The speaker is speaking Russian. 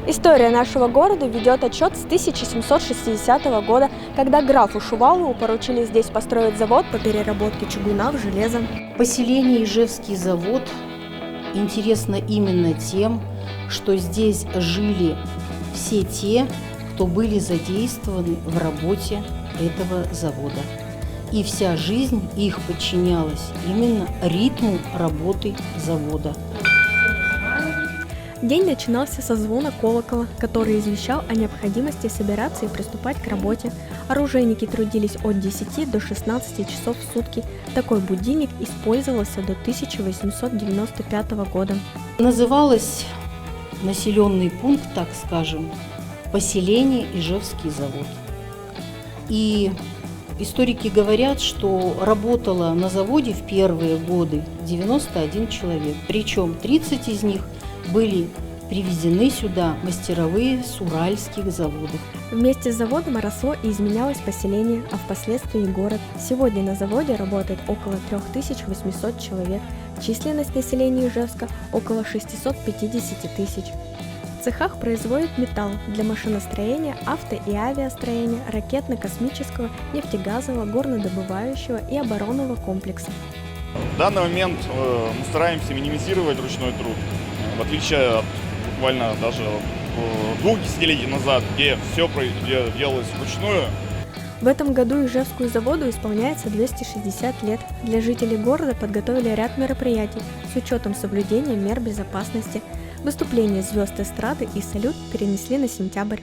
История нашего города ведет отчет с 1760 года, когда графу Шувалову поручили здесь построить завод по переработке чугуна в железо. Поселение Ижевский завод интересно именно тем, что здесь жили все те, кто были задействованы в работе этого завода. И вся жизнь их подчинялась именно ритму работы завода. День начинался со звона колокола, который извещал о необходимости собираться и приступать к работе. Оружейники трудились от 10 до 16 часов в сутки. Такой будильник использовался до 1895 года. Называлось населенный пункт, так скажем, поселение Ижевский завод. И историки говорят, что работало на заводе в первые годы 91 человек, причем 30 из них были привезены сюда мастеровые с уральских заводов. Вместе с заводом росло и изменялось поселение, а впоследствии и город. Сегодня на заводе работает около 3800 человек. Численность населения Ижевска около 650 тысяч. В цехах производят металл для машиностроения, авто- и авиастроения, ракетно-космического, нефтегазового, горнодобывающего и оборонного комплекса. В данный момент мы стараемся минимизировать ручной труд, в отличие от буквально даже 2 десятилетий назад, где все делалось вручную. В этом году Ижевскому заводу исполняется 260 лет. Для жителей города подготовили ряд мероприятий с учетом соблюдения мер безопасности. Выступление звезд эстрады и салют перенесли на сентябрь.